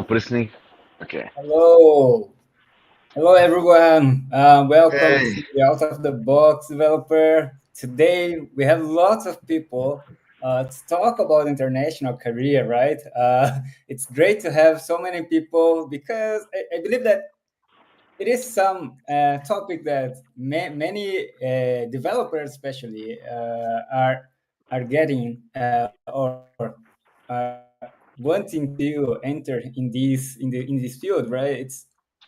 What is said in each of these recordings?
listening. Okay. Hello. Hello, everyone. Welcome Hey. to the Out of the Box Developer. Today, we have lots of people to talk about international career, right? It's great to have so many people because I believe that it is some topic that many developers, especially, are getting or wanting to enter in this field, right?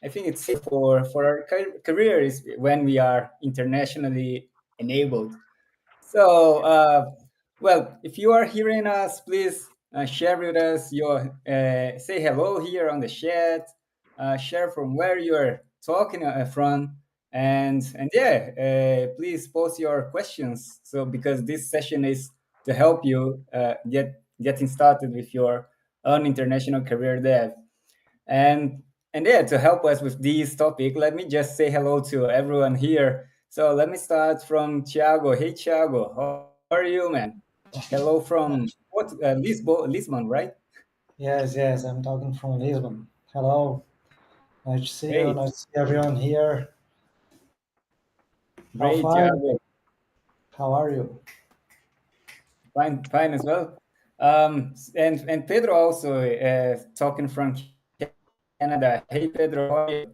I think it's for our careers when we are internationally enabled. So, well, if you are hearing us, please share with us your say hello here on the chat. Share from where you are talking from, and yeah, please post your questions. So because this session is to help you getting started with your own international career dev. And and yeah, to help us with this topic, let me just say hello to everyone here. So let me start from Thiago. Hey Thiago, how are you, man? Hello from what Lisbon, right? Yes, yes, I'm talking from Lisbon. Hello, nice to see you. Great, Nice to see everyone here. How great, fine? Thiago. How are you? Fine, fine as well. And Pedro also talking from Canada. Hey Pedro, how are you?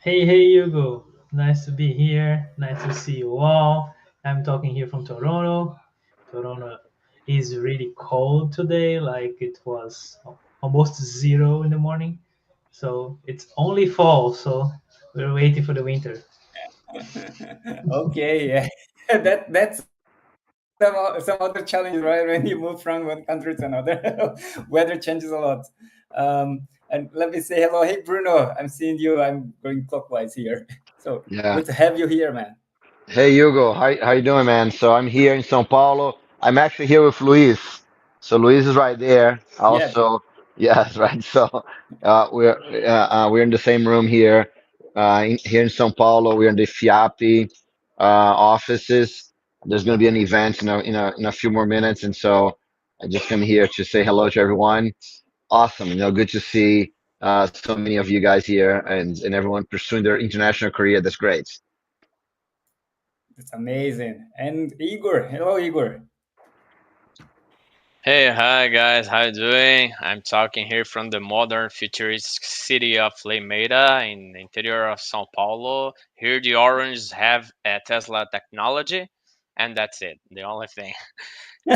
Hey, hey, Hugo. Nice to be here. Nice to see you all. I'm talking here from Toronto. Toronto is really cold today, like it was almost zero in the morning. So it's only fall, so we're waiting for the winter. Okay, yeah. That's some other challenges, right? When you move from one country to another, weather changes a lot. And let me say hello. Hey, Bruno, I'm seeing you. I'm going clockwise here. So good Yeah. to have you here, man. Hey Hugo, how you doing, man? So I'm here in São Paulo. I'm actually here with Luis. So Luis is right there. Yeah, Also, yes, right. So we're in the same room here. Here in São Paulo, we're in the FIAP offices. There's going to be an event in a few more minutes, and so I just come here to say hello to everyone. Awesome, good to see so many of you guys here and everyone pursuing their international career. That's great. that's amazing. And Igor, hello, Igor. Hey, hi guys, how you doing? I'm talking here from the modern futuristic city of Limeira in the interior of São Paulo. Here the oranges have a Tesla technology, and that's it. The only thing.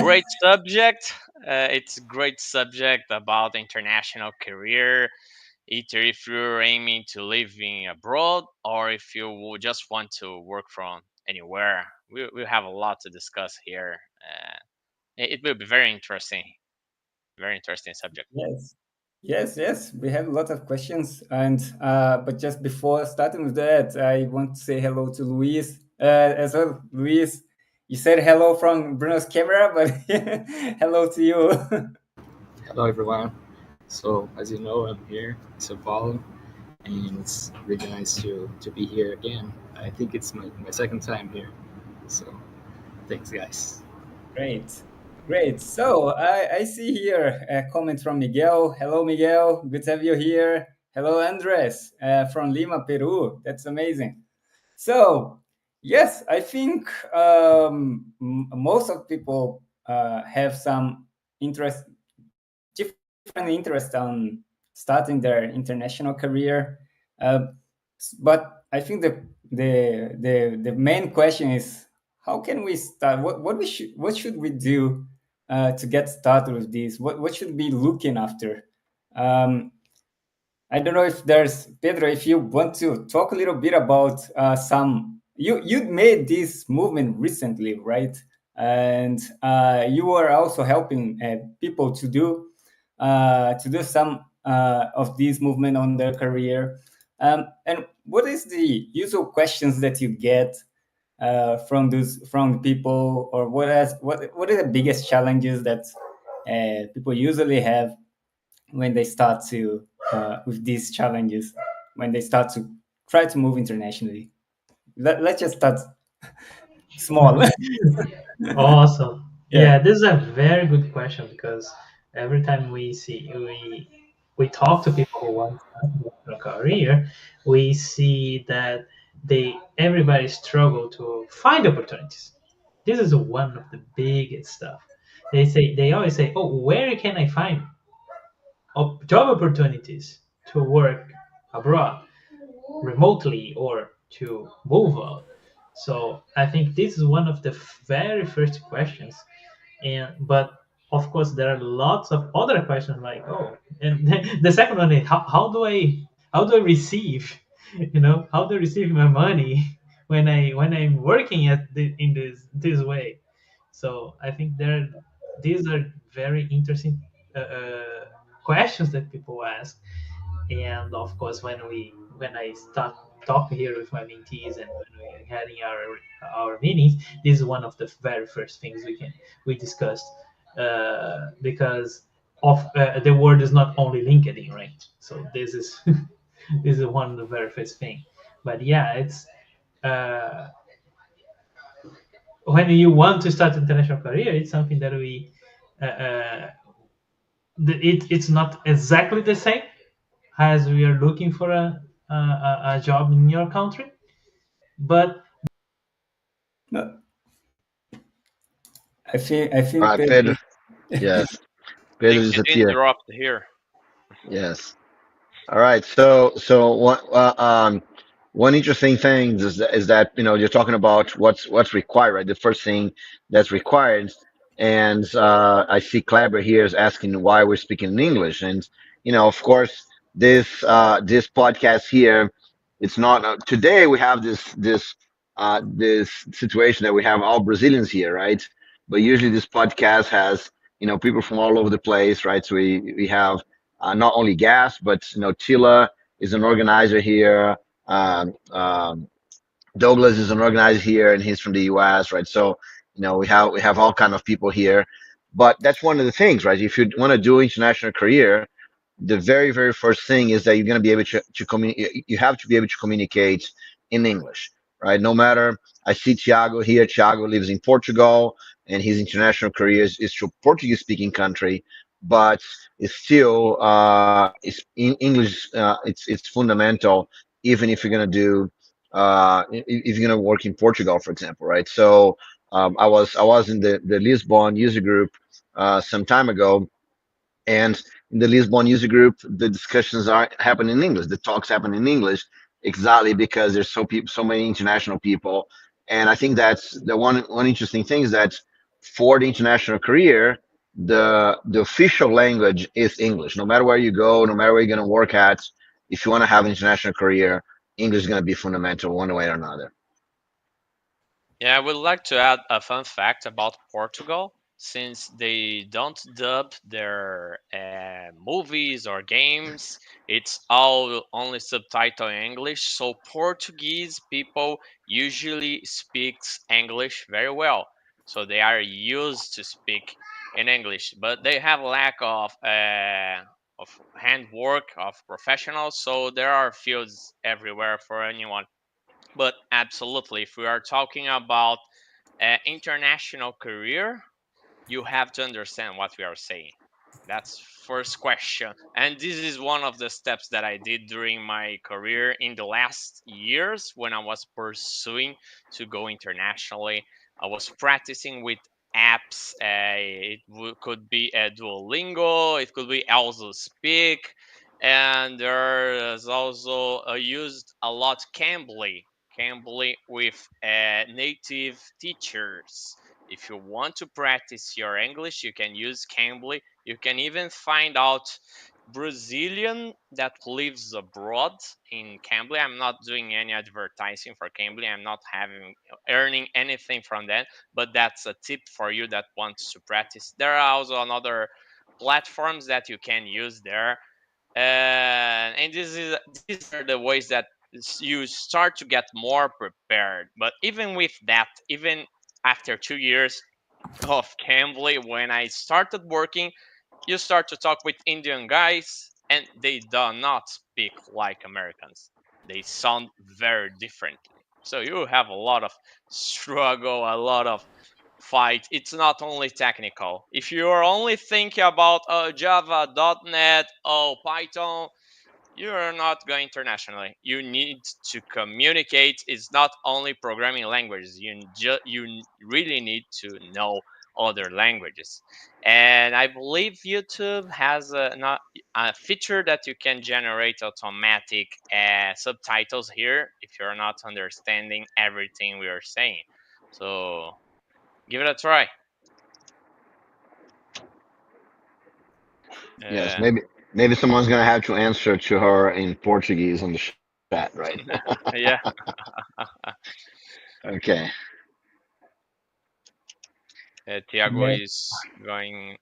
Great subject. It's a great subject about international career. Either if you're aiming to live in abroad or if you just want to work from anywhere. We have a lot to discuss here. It will be very interesting subject. Yes. Yes, yes, we have a lot of questions, and but just before starting with that, I want to say hello to Luis as well. Luis, you said hello from Bruno's camera, but hello to you. Hello, everyone. So, as you know, I'm here in Sao Paulo, and it's really nice to be here again. I think it's my second time here. So, thanks, guys. Great, great. So I see here a comment from Miguel. Hello, Miguel. Good to have you here. Hello, Andres from Lima, Peru. That's amazing. So yes, I think most of people have some interest, different interest on starting their international career. Uh, but I think the main question is how can we start? What should we do to get started with this? What should we be looking after? Um, I don't know if there's Pedro. If you want to talk a little bit about some, you made this movement recently, right? And you were also helping people to do some of this movement on their career. And what is the usual questions that you get from the people, or what are the biggest challenges that people usually have when they start to with these challenges when they start to try to move internationally. Let's just start small. Awesome. Yeah, Yeah, this is a very good question because every time we see we we talk to people who want a career, we see that everybody struggle to find opportunities. This is one of the biggest stuff. They always say, "Oh, where can I find job opportunities to work abroad, remotely, or to move out?" So I think this is one of the very first questions. And but of course there are lots of other questions like, oh, and the second one is, how do I receive, how do I receive my money when I'm working in this way. So I think these are very interesting questions that people ask. And of course when I start talking here with my mentees and when we're having our meetings, this is one of the very first things we discussed, because of the word is not only LinkedIn, right? So this is this is one of the very first thing. But yeah, it's uh, when you want to start international career, it's something that uh, uh, it's not exactly the same as we are looking for a job in your country. But No, I think All right, Pedro. Pedro. Yes, I Pedro think he disappeared. interrupted here. Yes. All right. So one interesting thing is that you're talking about what's required, right? The first thing that's required, and I see Kleber here is asking why we're speaking in English, and of course, this podcast here, it's not today we have this situation that we have all Brazilians here, right? But usually this podcast has people from all over the place, right? So we have not only gas, but Tila is an organizer here. Um, um, Douglas is an organizer here, and he's from the U.S., right? So we have all kind of people here, but that's one of the things, right? If you want to do international career, the very very first thing is that you're going to be able to communicate. You have to be able to communicate in English, right? No matter. I see Tiago here. Tiago lives in Portugal, and his international career is to Portuguese speaking country, but it's still it's in English. It's fundamental, even if you're going to do if you're going to work in Portugal, for example, right? So I was in the Lisbon user group some time ago, and in the Lisbon user group, the discussions are happen in English. The talks happen in English, exactly because there's so many international people. And I think that's the one interesting thing is that for the international career, the official language is English. No matter where you go, no matter where you're going to work at, if you want to have an international career, English is going to be fundamental one way or another. Yeah, I would like to add a fun fact about Portugal. Since they don't dub their movies or games, it's all only subtitle in English. So Portuguese people usually speaks English very well. So they are used to speak in English, but they have lack of handwork of professionals. So there are fields everywhere for anyone. But absolutely, if we are talking about international career, you have to understand what we are saying. That's first question. And this is one of the steps that I did during my career in the last years when I was pursuing to go internationally. I was practicing with apps. Could be a Duolingo, it could be also Speak, and there's also used a lot Cambly with native teachers. If you want to practice your English, you can use Cambly. You can even find out Brazilian that lives abroad in Cambly. I'm not doing any advertising for Cambly. I'm not having earning anything from that, but that's a tip for you that wants to practice. There are also another platforms that you can use there, and these are the ways that you start to get more prepared. But even with that, even after 2 years of Cambly, when I started working, you start to talk with Indian guys, and they do not speak like Americans. They sound very differently. So you have a lot of struggle, a lot of fight, it's not only technical. If you are only thinking about Java, .NET, Python, you're not going internationally. You need to communicate. It's not only programming languages. You really need to know other languages. And I believe YouTube has a feature that you can generate automatic subtitles here if you're not understanding everything we are saying. So give it a try. Yes, Uh, maybe someone's gonna have to answer to her in Portuguese on the chat, right? yeah, Okay. Tiago Yeah. is going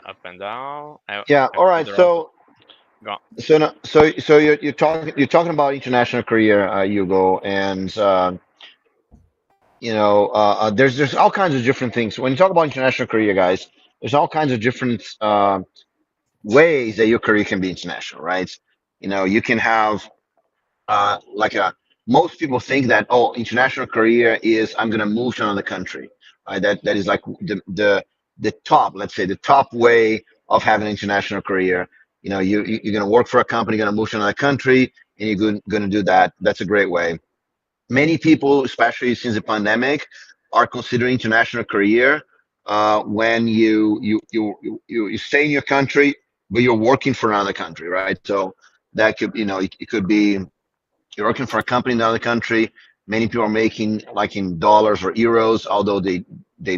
up and down. Yeah. I All right. Pedrosa. Go. You're talking about international career, Hugo, and there's all kinds of different things. When you talk about international career, guys, there's all kinds of different ways that your career can be international, right? You can have like a most people think that, oh, international career is I'm going to move to another country, right? That is like the top, let's say, the top way of having an international career. You're going to work for a company, you're going to move to another country, and you're going to do that. That's a great way. Many people, especially since the pandemic, are considering international career when you stay in your country, but you're working for another country, right? So that could, it could be you're working for a company in another country. Many people are making like in dollars or euros, although they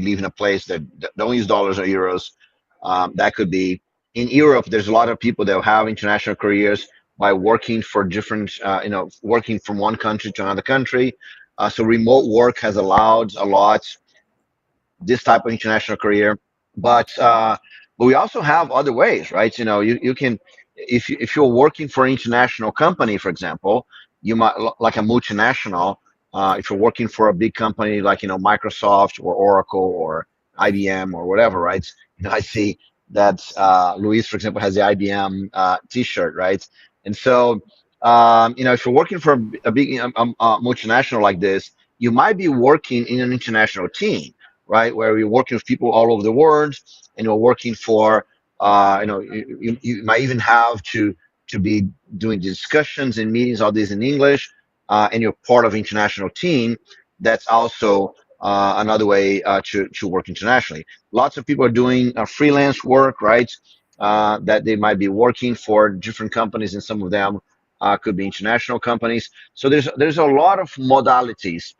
live in a place that don't use dollars or euros. That could be in Europe. There's a lot of people that have international careers by working for different, working from one country to another country. So remote work has allowed a lot this type of international career. But but we also have other ways, right? You can if you're working for an international company, for example, you might like a multinational. If you're working for a big company like Microsoft or Oracle or IBM or whatever, right? I see that Luis, for example, has the IBM T-shirt, right? And so if you're working for a big multinational like this, you might be working in an international team, right? Where you're working with people all over the world, and you're working for, you might even have to be doing discussions and meetings, all this in English, and you're part of international team. That's also another way to work internationally. Lots of people are doing freelance work, right? That they might be working for different companies, and some of them could be international companies. So there's a lot of modalities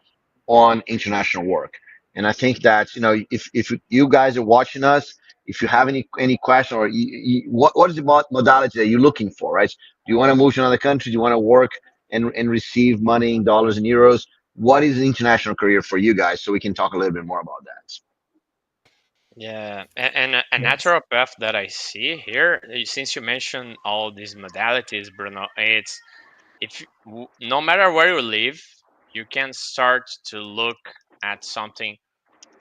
on international work. And I think that if you guys are watching us, if you have any question or what is the modality that you're looking for, right? Do you want to move to another country? Do you want to work and receive money in dollars and euros? What is the international career for you guys? So we can talk a little bit more about that. Yeah, and a Yes. natural path that I see here, since you mentioned all these modalities, Bruno, it's no matter where you live, you can start to look at something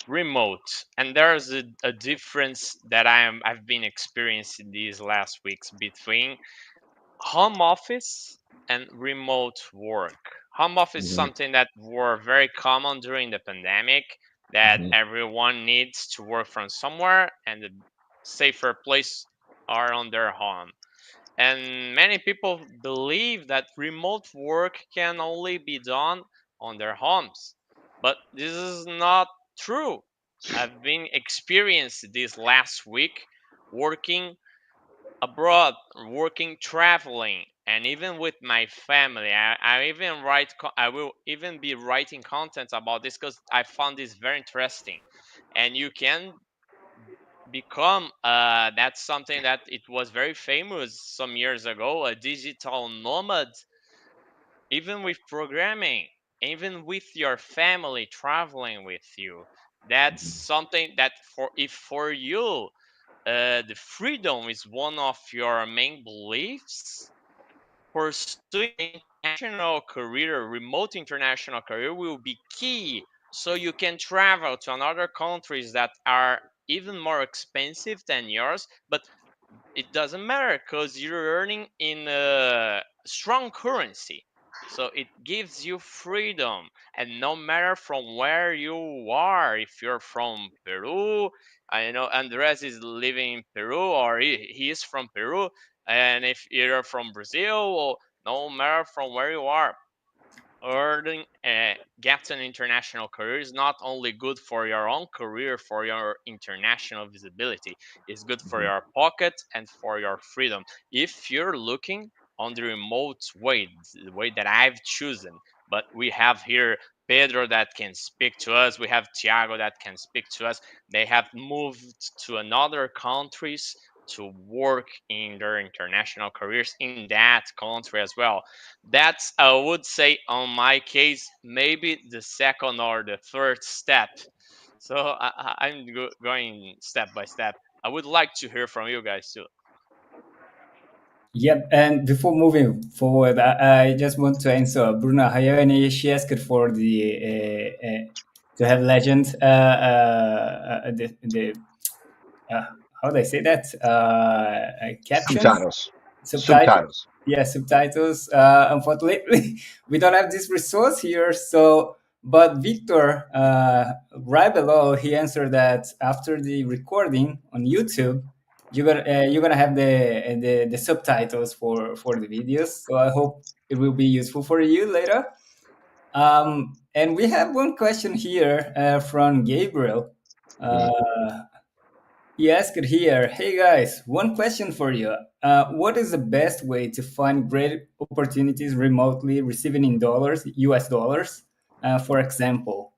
remote, and there's a difference that I've been experiencing these last weeks between home office and remote work. Home office is Hmm. something that were very common during the pandemic, that Hmm. everyone needs to work from somewhere, and the safer place are on their home. And many people believe that remote work can only be done on their homes. But this is not true. I've been experienced this last week working abroad, working, traveling, and even with my family. I will even be writing content about this because I found this very interesting. And you can become that's something that it was very famous some years ago, a digital nomad, even with programming, even with your family traveling with you. That's something that for if for you the freedom is one of your main beliefs, pursuing an international career, remote international career, will be key. So you can travel to another countries that are even more expensive than yours, but it doesn't matter because you're earning in a strong currency. So it gives you freedom, and no matter from where you are, if you're from Peru, I know Andres is living in Peru, or he is from Peru, and if you're from Brazil, or no matter from where you are, earning getting international career is not only good for your own career, for your international visibility. It's good for Mhm. your pocket and for your freedom. If you're looking on the remote way, the way that I've chosen, but we have here Pedro that can speak to us, we have Tiago that can speak to us. They have moved to another countries to work in their international careers in that country as well. That's, I would say, on my case, maybe the second or the third step. So I'm going step by step. I would like to hear from you guys too. Yep, and before moving forward, I just want to answer Bruna Hayani. She asked for the to have legend, the uh, how do I say that? Captions, Subtitles. subtitles. Subtitles. Yeah, subtitles. Unfortunately, we don't have this resource here. So, but Victor, right below, he answered that after the recording on YouTube, you're gonna have the subtitles for the videos. So I hope it will be useful for you later. And we have one question here from Gabriel. Mhm. Uh, he asked here, hey guys, one question for you. What is the best way to find great opportunities remotely receiving in dollars, US dollars, for example?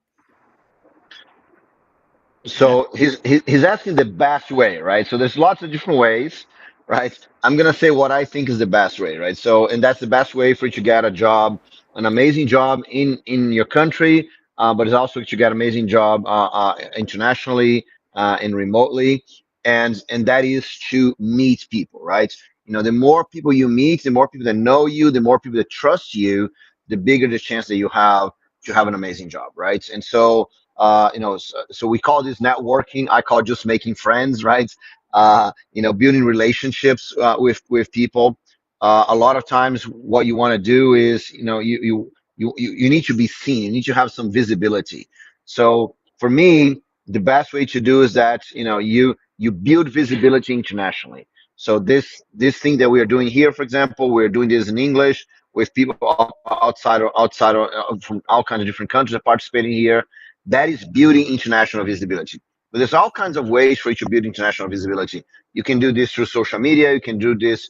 Uh, So he's asking the best way, right? So there's lots of different ways, right? I'm gonna say what I think is the best way, right? So and that's the best way for you to get a job, an amazing job in your country, but it's also to get amazing job internationally and remotely, and that is to meet people, right? You know, the more people you meet, the more people that know you, the more people that trust you, the bigger the chance that you have to have an amazing job, right? And so so we call this networking. I call it just making friends, right? Building relationships with people. A lot of times, what you want to do is, you need to be seen. You need to have some visibility. So for me, the best way to do is that you build visibility internationally. So this thing that we are doing here, for example, we're doing this in English with people outside from all kinds of different countries that participating here. That is building international visibility. But there's all kinds of ways for you to build international visibility. You can do this through social media. You can do this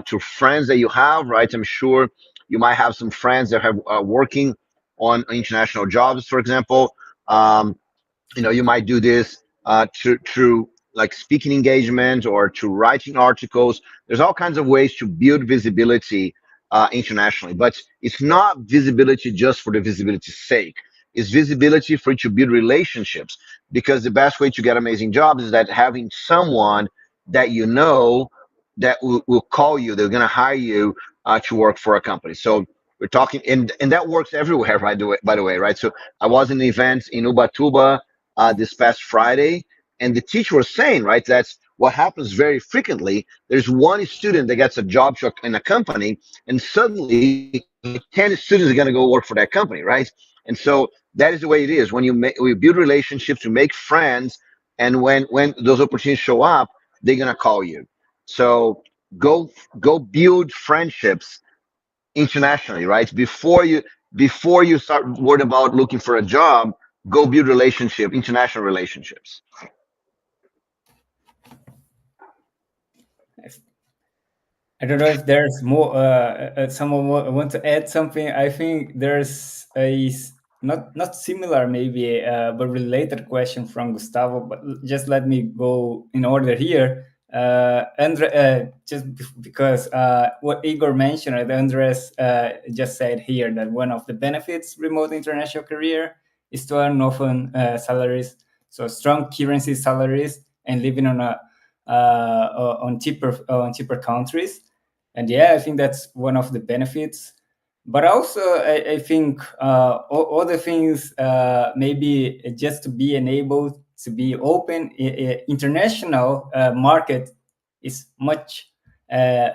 through friends that you have, right? I'm sure you might have some friends that have working on international jobs, for example. Um, you might do this through like speaking engagement or to writing articles. There's all kinds of ways to build visibility internationally, but it's not visibility just for the visibility's sake. It's visibility for you to build relationships, because the best way to get amazing jobs is that having someone that you know that will call you, they're going to hire you to work for a company. So we're talking, and that works everywhere, by the way, right? So I was in an event in Ubatuba this past Friday, and the teacher was saying, right, that's what happens very frequently. There's one student that gets a job in a company, and suddenly like 10 students are going to go work for that company, right? And so that is the way it is. We build relationships, we make friends, and when those opportunities show up, they're going to call you. So go go build friendships internationally, right? Before you start worrying about looking for a job, go build international relationships. I don't know if there's more. Someone want to add something. I think there's not similar maybe, but related question from Gustavo. But just let me go in order here. Because what Igor mentioned, and Andres just said here that one of the benefits remote international career is to earn often salaries, so strong currency salaries, and living on cheaper countries. And yeah, I think that's one of the benefits. But also I think other things, maybe just to be enabled to be open. International market is much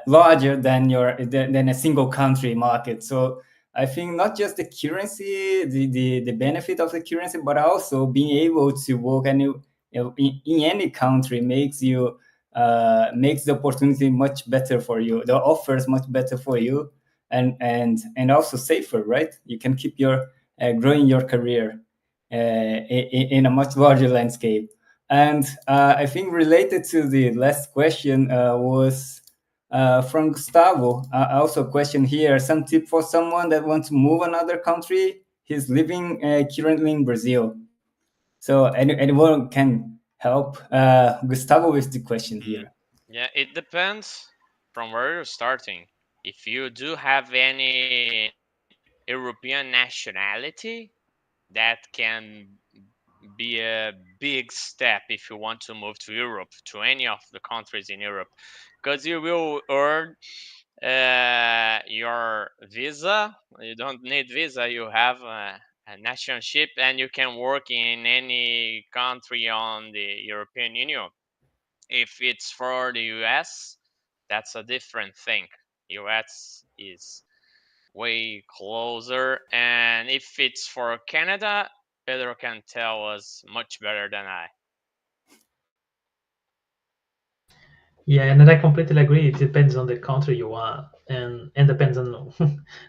larger than a single country market. So I think not just the currency, the benefit of the currency, but also being able to work in any country makes you makes the opportunity much better for you. The offers much better for you, and also safer, right? You can keep your growing your career in a much larger landscape. And I think related to the last question was from Gustavo. Also, a question here: some tip for someone that wants to move another country. He's living currently in Brazil, so anyone can help Gustavo with the question Mm, here. yeah, it depends from where you're starting. If you do have any European nationality, that can be a big step if you want to move to Europe, to any of the countries in Europe, because you will earn your visa. You don't need visa. You have a nationalship, and you can work in any country on the European Union. If it's for the US, that's a different thing. US is way closer. And if it's for Canada, Pedro can tell us much better than I. Yeah, and then I completely agree. It depends on the country you are, and depends on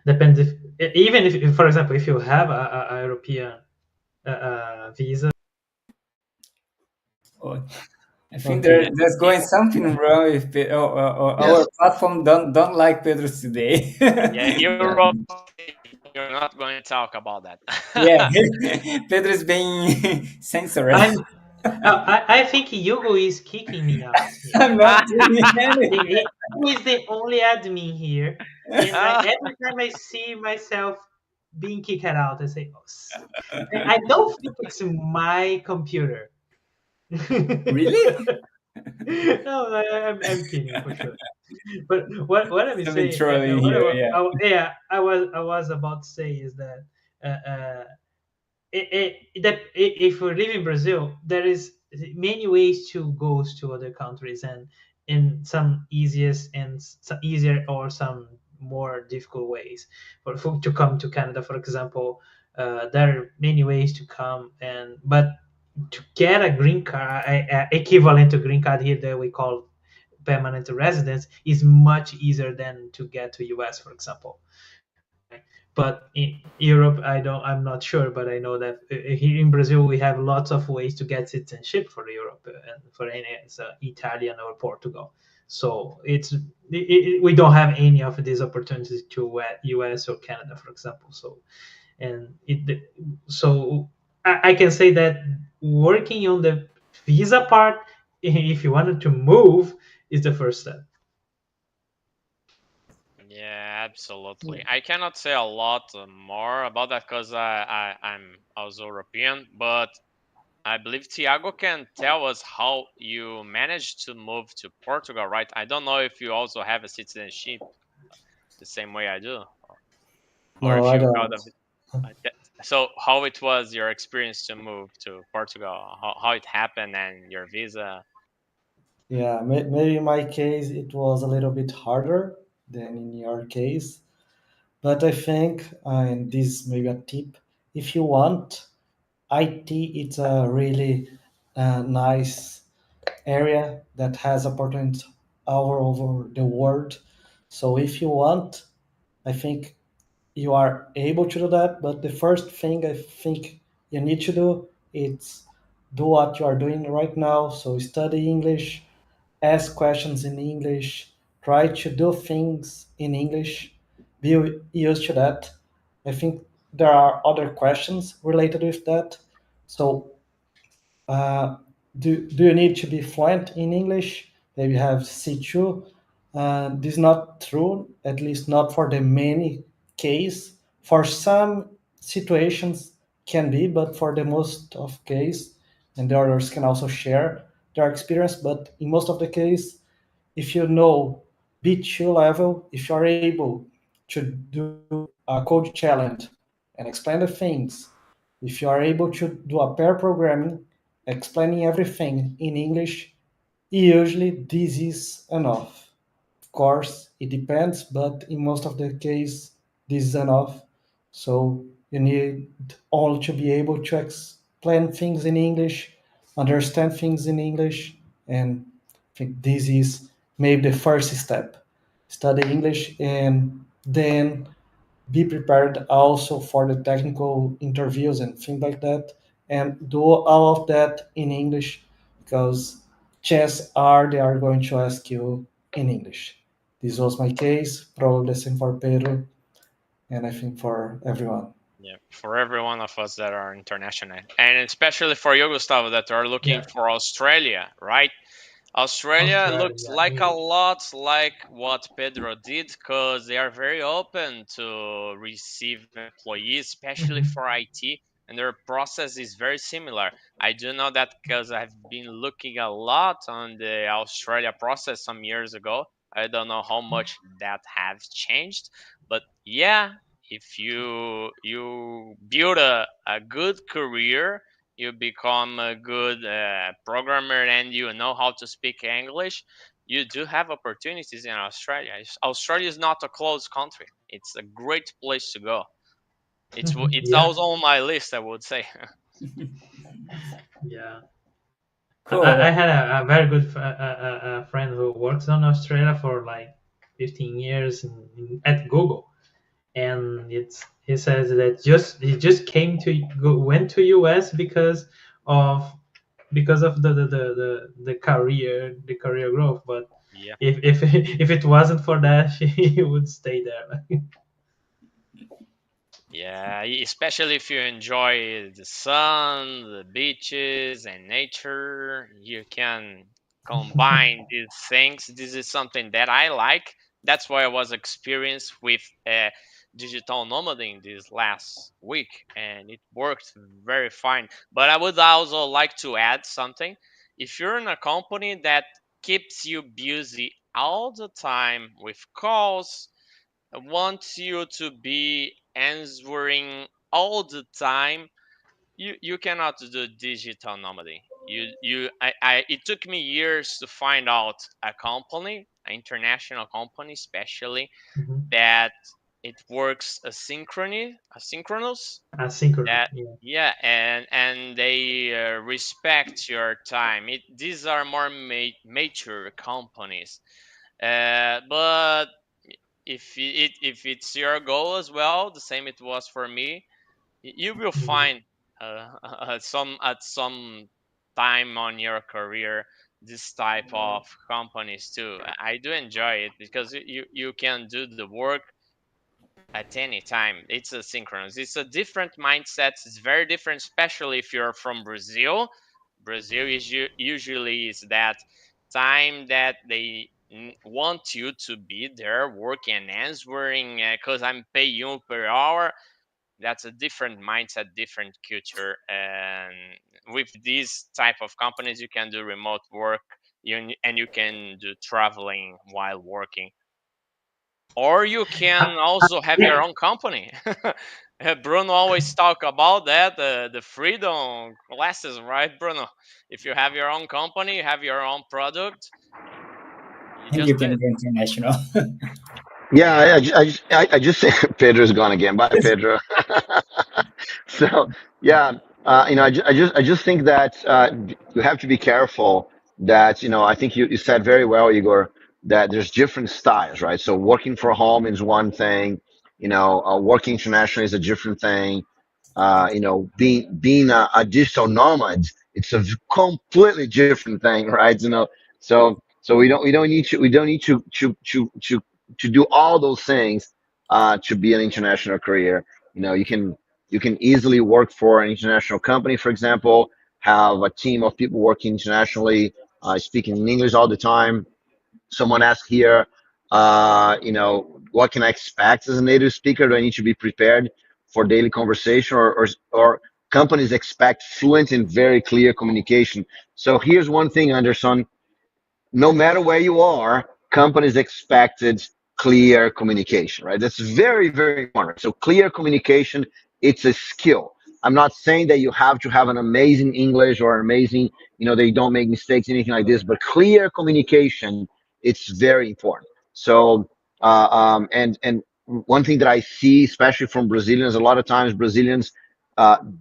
depends if, even if, for example, if you have a European visa. Oh, I think Okay. there's going something wrong with our Yes. platform. Don't like Pedro today. Yeah, Yeah. Europe, you're not going to talk about that. Yeah, Pedro is being censored. I'm. I think Hugo is kicking me out here. I'm not doing He anything. is the only admin here, and every time I see myself being kicked out, I say, "Oh, I don't think it's my computer." Really? No, I'm kidding for sure. But what I'm Something saying, trolling here. Yeah. yeah, I was about to say is that if we live in Brazil, there is many ways to go to other countries, and in some easiest and some easier or some more difficult ways for to come to Canada, for example. There are many ways to come, and but to get a green card, equivalent to green card here that we call permanent residence, is much easier than to get to US, for example. Right? But in Europe, I'm not sure, but I know that here in Brazil we have lots of ways to get citizenship for Europe, and for any Italian or Portugal. So we don't have any of these opportunities to US or Canada, for example. So and so I can say that working on the visa part, if you wanted to move, is the first step. Yeah, absolutely. I cannot say a lot more about that because I'm also European, but I believe Tiago can tell us how you managed to move to Portugal, right? I don't know if you also have a citizenship the same way I do, or No, if I you got don't. a. So, how it was your experience to move to Portugal? How it happened and your visa? Yeah, maybe in my case it was a little bit harder than in your case, but I think, and this may be a tip, if you want, IT it's a really nice area that has opportunities all over the world. So if you want, I think you are able to do that. But the first thing I think you need to do is do what you are doing right now. So study English, ask questions in English, try to do things in English, be used to that. I think there are other questions related with that. So uh, do you need to be fluent in English? Maybe have C2. This is not true, at least not for the many case. For some situations can be, but for the most of case, and the others can also share their experience. But in most of the case, if you know B2 level, if you are able to do a code challenge and explain the things, if you are able to do a pair programming, explaining everything in English, usually this is enough. Of course, it depends, but in most of the case, this is enough So you need only to be able to explain things in English, understand things in English, and I think this is maybe the first step. Study English and then be prepared also for the technical interviews and things like that, and do all of that in English because chances are they are going to ask you in English. This was my case, probably the same for Pedro, and I think for everyone. Yeah, for every one of us that are international, and especially for you, Gustavo, that are looking Yeah, for Australia, right? Australia Australia. looks Yeah, like a English. lot like what Pedro did because they are very open to receive employees, especially Hmm. for IT, and their process is very similar. I do know that because I've been looking a lot on the Australia process some years ago. I don't know how much that has changed, but yeah, if you build a good career, you become a good programmer and you know how to speak English, you do have opportunities in Australia. Australia is not a closed country. It's a great place to go. It's Yeah, also on my list, I would say. yeah. I Cool. had a very good a friend who works on Australia for like 15 years at Google, and he says that just he just went to US of because of the the career growth. But Yeah. if if it wasn't for that, he would stay there. Yeah, especially if you enjoy the sun, the beaches, and nature, you can combine these things. This is something that I like. That's why I was experienced with digital nomading this last week, and it worked very fine. But I would also like to add something. If you're in a company that keeps you busy all the time with calls, wants you to be answering all the time, you cannot do digital nomady. I it took me years to find out a company, an international company especially, Mhm. that it works asynchronous, Asynchronous. that Yeah. yeah, and they respect your time. These are more mature companies, but if it's your goal as well, the same it was for me, you will Mhm. find at some time on your career this type of companies too. I do enjoy it because you can do the work at any time. It's asynchronous. It's a different mindset. It's very different, especially if you're from Brazil. Brazil is usually is that time that they want you to be there working and answering because I'm paying you per hour. That's a different mindset, different culture, and with these type of companies, you can do remote work, and you can do traveling while working, or you Uh, can also have yeah. your own company. Bruno always talk about that, the freedom classes, right, Bruno? If you have your own company, you have your own product, you And just you do can it. go international. Yeah, I just Pedro's gone again. Bye, Pedro. So yeah, I just think that you have to be careful that I think you said very well, Igor, that there's different styles, right? So working from home is one thing, working internationally is a different thing. Being a digital nomad, it's a completely different thing, right? So we don't need to do all those things to be an international career. You can easily work for an international company, for example, have a team of people working internationally, speaking in English all the time. Someone asked here, what can I expect as a native speaker? Do I need to be prepared for daily conversation, or companies expect fluent and very clear communication? So here's one thing, Anderson: no matter where you are, companies expected clear communication, right? That's very, very important. So clear communication, it's a skill. I'm not saying that you have to have an amazing English or amazing, they don't make mistakes, anything like this, but clear communication, it's very important. So, and one thing that I see, especially from Brazilians, a lot of times Brazilians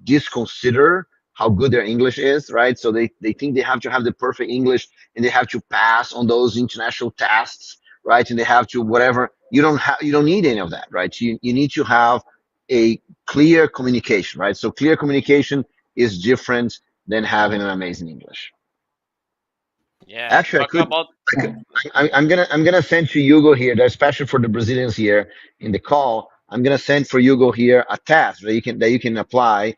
disconsider how good their English is, right? So they think they have to have the perfect English and they have to pass on those international tests, right? And they have to whatever. You don't need any of that, right? You need to have a clear communication, right? So clear communication is different than having an amazing English. Yeah, Actually, talking about I could, I'm gonna send to Hugo here. That's special for the Brazilians here in the call. I'm gonna send for Hugo here a test that you can apply.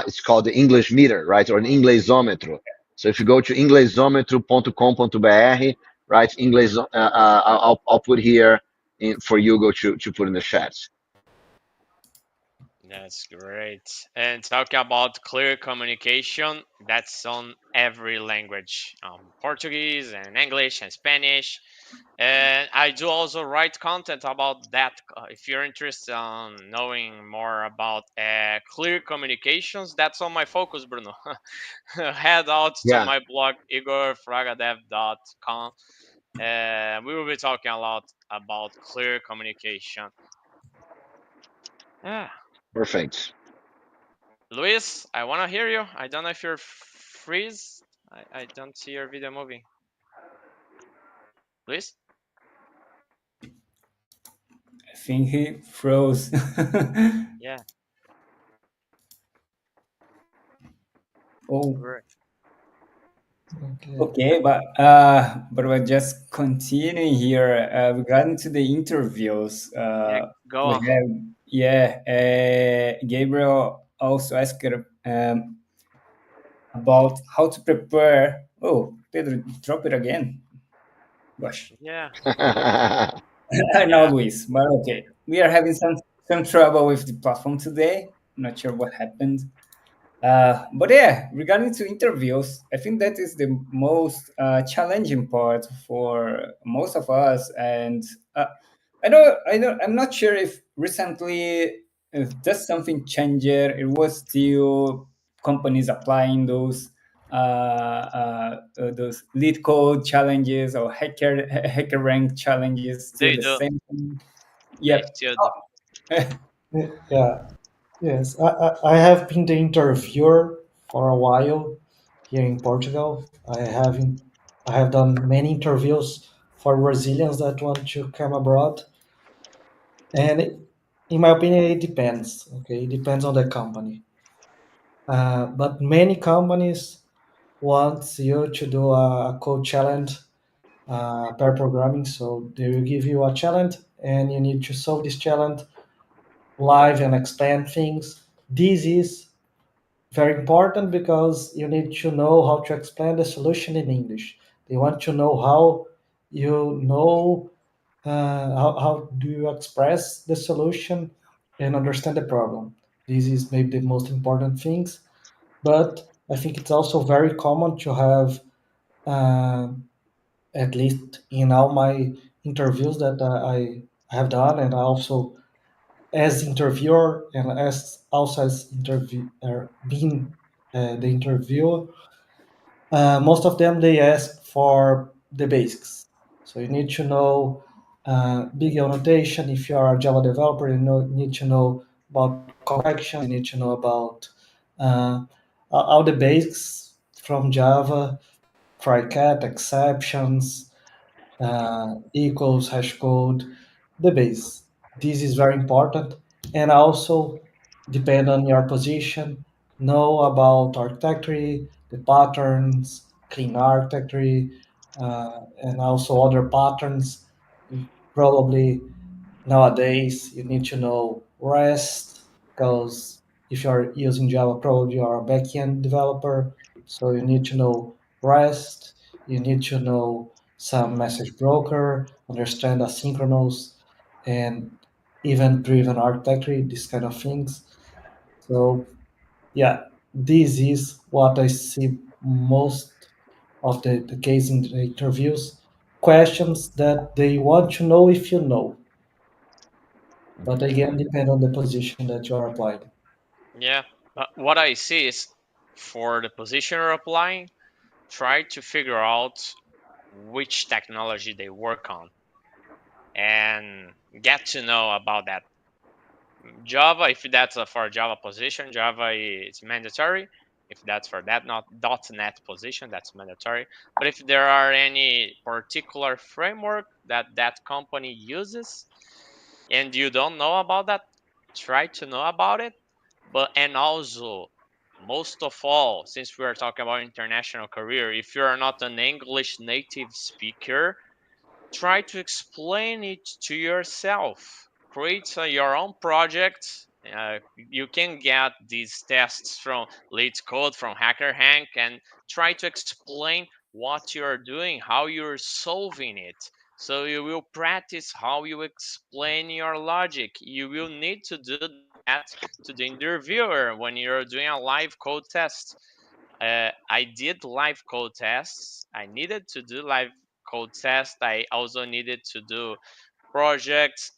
It's called the English meter, right, or an inglesômetro. So if you go to inglesômetro.com.br, right, English, I'll put here for Hugo to put in the chat. that's great. And talking about clear communication, that's on every language, Portuguese and English and Spanish. And I do also write content about that. If you're interested on knowing more about clear communications, that's on my focus, Bruno. Head out to Yeah, my blog, igorfragadev.com. We will be talking a lot about clear communication. Yeah. perfect. Luis, I want to hear you. I don't know if you're freeze. I don't see your video moving. Luis? I think he froze. Yeah. Oh, Great. Okay. okay, but we're just continuing here regarding to the interviews. Yeah, go We on. have yeah, Gabriel also asked about how to prepare. Oh, Pedro, drop it again. Gosh, Yeah. I know Yeah. Luis, but okay, we are having some trouble with the platform today. Not sure what happened. But yeah, regarding to interviews, I think that is the most challenging part for most of us. And I'm not sure if recently if does something change it. It was still companies applying those lead code challenges or hacker rank challenges. Still They the do. same thing. They Yep. still do. Yeah. Yes. I have been the interviewer for a while here in Portugal. I have done many interviews for Brazilians that want to come abroad, and in my opinion, it depends. Okay, it depends on the company. But many companies want you to do a code challenge, pair programming. So they will give you a challenge, and you need to solve this challenge live and explain things. This is very important because you need to know how to explain the solution in English. They want to know how you know how do you express the solution and understand the problem. This is maybe the most important things. But I think it's also very common to have, uh, at least in all my interviews that I have done, and also as interviewer and as also as being the interviewer, most of them they ask for the basics. So you need to know big annotation. If you are a Java developer, need to know about collections. You need to know about uh, all the basics from Java, try cat exceptions, equals, hash code, the base. This is very important. And also, depend on your position, know about architecture, the patterns, clean architecture, and also other patterns. Probably nowadays you need to know REST because if you're using Java, probably you're a backend developer, so you need to know REST. You need to know some message broker, understand asynchronous and event-driven architecture, these kind of things. So yeah, this is what I see most of the case in the interviews. Questions that they want to know if you know, but again, depend on the position that you are applying. Yeah. But what I see is for the position you're applying, try to figure out which technology they work on. and get to know about that. Java, if that's for Java position, Java is mandatory. If that's for that not .NET position, that's mandatory. But if there are any particular framework that that company uses and you don't know about that, try to know about it. But and also, most of all, since we are talking about international career, if you are not an English native speaker, try to explain it to yourself. Create your own project. You can get these tests from Lead Code, from Hacker Hank, and try to explain what you're doing, how you're solving it. So you will practice how you explain your logic. You will need to do that to the interviewer when you're doing a live code test. I did live code tests. I needed to do live code tests. I also needed to do projects.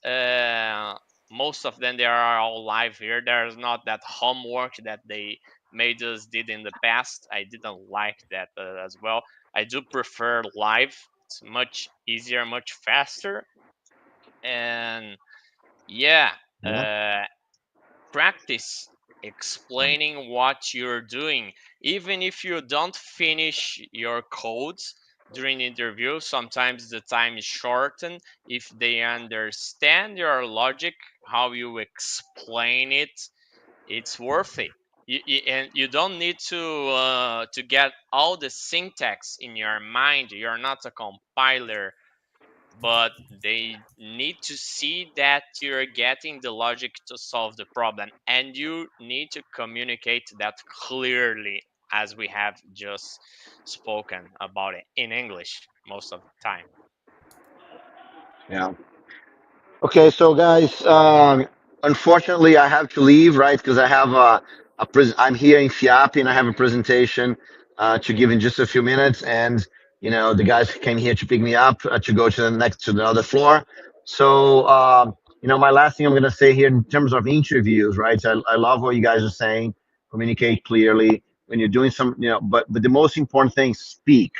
Most of them they are all live here. There's not that homework that they made us did in the past. I didn't like that as well. I do prefer live. It's much easier, much faster, and yeah. Yeah. Practice explaining what you're doing. Even if you don't finish your codes during the interview, sometimes the time is shortened. If they understand your logic, how you explain it, it's worth it. And you don't need to get all the syntax in your mind. You're not a compiler, but they need to see that you're getting the logic to solve the problem, and you need to communicate that clearly, as we have just spoken about it in English most of the time. Yeah. Okay, so guys, unfortunately, I have to leave, right? Because I have I'm here in FIAP and I have a presentation to give in just a few minutes, and the guys came here to pick me up to go to the other floor. So, my last thing I'm gonna say here in terms of interviews, right? I love what you guys are saying. Communicate clearly when you're doing some, but the most important thing, speak,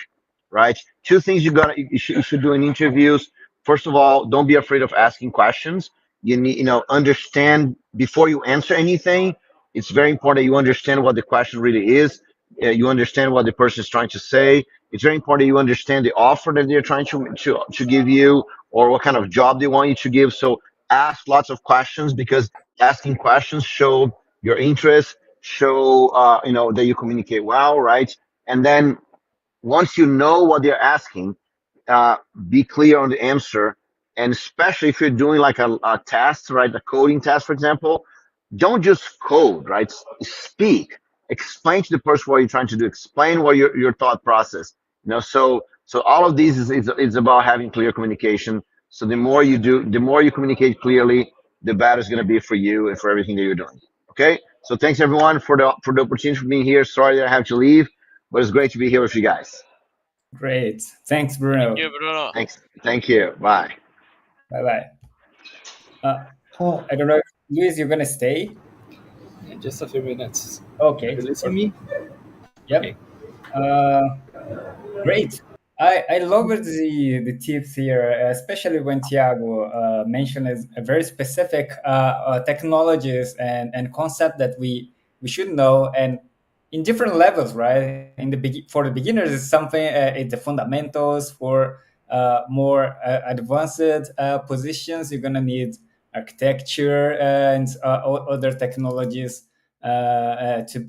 right? Two things you should do in interviews. First of all, don't be afraid of asking questions. You need, understand before you answer anything. It's very important that you understand what the question really is. You understand what the person is trying to say. It's very important that you understand the offer that they're trying to give you, or what kind of job they want you to give. So ask lots of questions, because asking questions show your interest, show that you communicate well, right? And then once you know what they're asking, uh, be clear on the answer. And especially if you're doing like a test, right? A coding test, for example, don't just code, right? Speak, explain to the person what you're trying to do, explain what your thought process, so all of these is about having clear communication. So the more you do, the more you communicate clearly, the better it's going to be for you and for everything that you're doing. Okay. So thanks everyone for the opportunity for being here. Sorry that I have to leave, but it's great to be here with you guys. Great. Thanks, Thank you, Bruno. Bruno. Thanks. Thank you. Bye. Bye bye. Uh, Huh. I don't know if Luis, you're gonna stay. In just a few minutes. Are Okay. you listening Perfect. me? Okay. Yep. Uh, Great. I love the tips here, especially when Tiago mentioned a very specific technologies and concept that we should know, and in different levels, right? For the beginners, it's something it's the fundamentals. For more advanced positions, you're gonna need architecture and other technologies to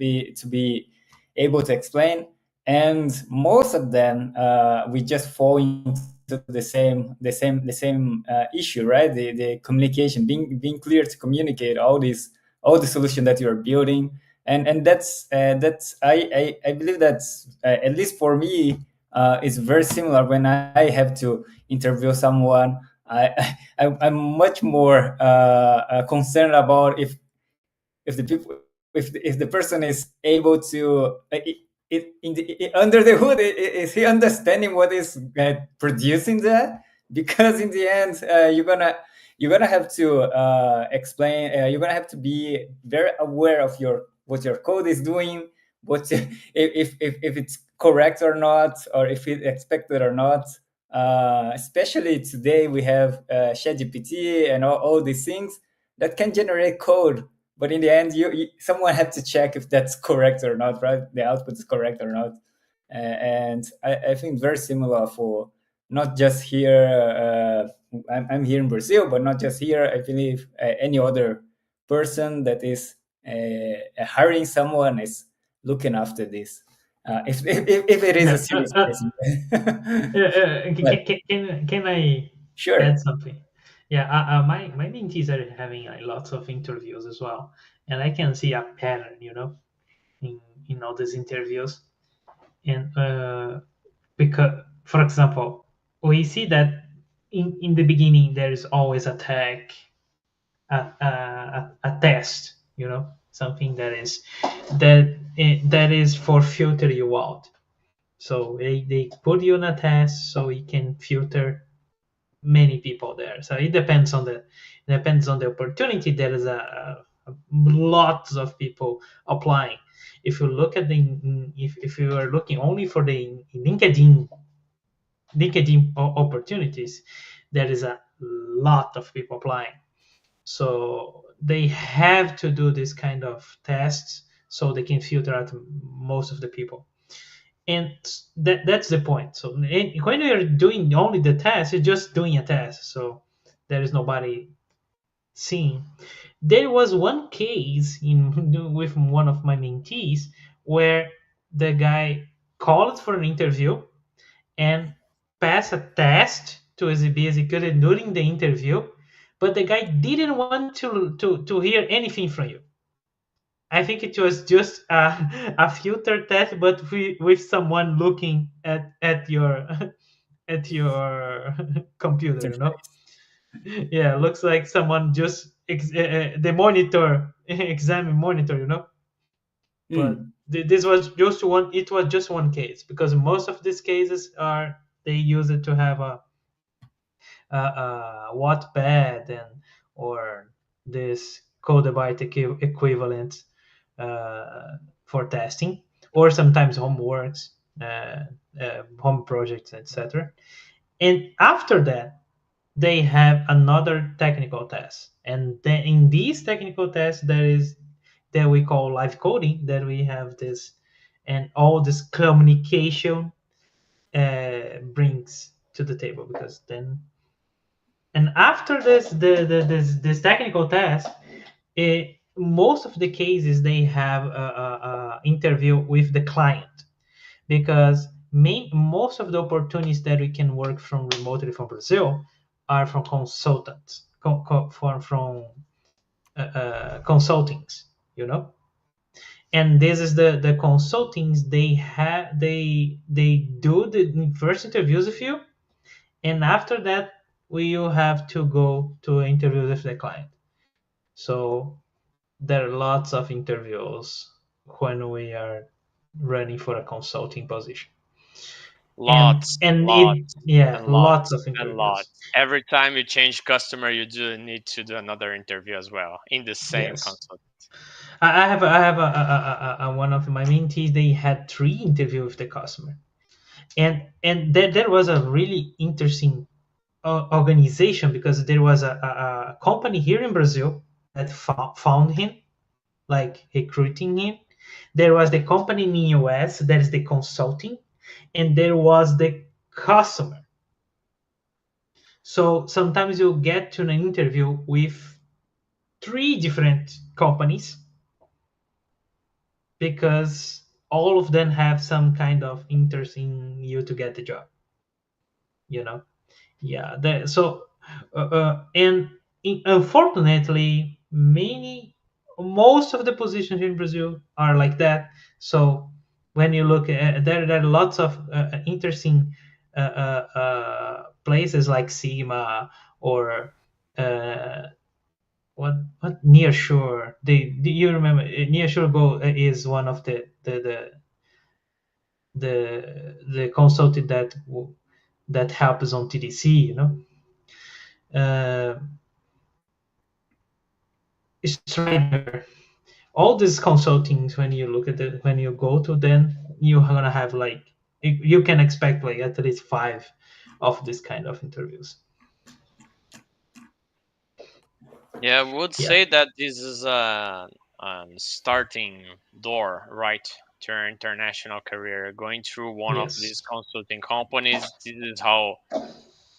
be able to explain, and most of them we just fall into the same issue, right? The communication, being clear to communicate all the solution that you are building, and that's I believe that's at least for me it's very similar when I have to interview someone. I'm much more concerned about if the person is able to under the hood, is he understanding what is producing that? Because in the end, you're gonna have to explain. You're gonna have to be very aware of what your code is doing, what if it's correct or not, or if it's expected or not. especially today we have ChatGPT and all these things that can generate code, but in the end, someone have to check if that's correct or not, right? The output is correct or not. And I think very similar for not just here. I'm here in Brazil, but not just here. I believe any other person that is hiring someone is looking after this. If it is a Yeah. serious person. But Can I sure. add something? Yeah, my mentees are having like, lots of interviews as well, and I can see a pattern, in all these interviews. And because, for example, we see that in the beginning there is always a tag, a test, something that is for filter you out. So they put you on a test so we can filter many people there. So it depends on the opportunity. There is a lots of people applying. If you look at if you are looking only for the LinkedIn opportunities, there is a lot of people applying. So they have to do this kind of tests so they can filter out most of the people. And that's the point. So when you're doing only the test, you're just doing a test. So there is nobody seeing. There was one case with one of my mentees where the guy called for an interview and passed a test to be executed during the interview, but the guy didn't want to hear anything from you. I think it was just a filter test, but with someone looking at your at your computer, Yeah, looks like someone just the monitor examine monitor. But Mm. this was just one. It was just one case because most of these cases they use it to have a Wattpad or this Codebyte equivalent for testing, or sometimes homeworks, home projects, etc. And after that, they have another technical test, and then in these technical tests, there is that we call live coding. That we have this, and all this communication brings to the table, because then and after this technical test, most of the cases they have a interview with the client, because most of the opportunities that we can work from remotely from Brazil are from consultants, from consultings, and this is the consultings. They do the first interviews with you, and after that you have to go to interview with the client. So there are lots of interviews when we are running for a consulting position, and Lots, and it lots, yeah, and lots lots, of and interviews. lots. Every time you change customer, you do need to do another interview as well in the same Yes, consult. I have one of my mentees. They had 3 interviews with the customer, and there was a really interesting organization, because there was a company here in Brazil that found him, like recruiting him. There was the company in the US that is the consulting, and there was the customer. So sometimes you get to an interview with 3 different companies, because all of them have some kind of interest in you to get the job. You know, yeah. And unfortunately, most of the positions in Brazil are like that. So when you look at there are lots of interesting places like SEMA, or uh, what near shore. Do you remember near shore go is one of the consultant that helps on TDC, uh, Strider. All these consultings, when you look at it, when you go to them, you're gonna have like you can expect like at least five of this kind of interviews. Yeah, I would Yeah. say that this is a starting door, right, to your international career. Going through one of these Yes. consulting companies, this is how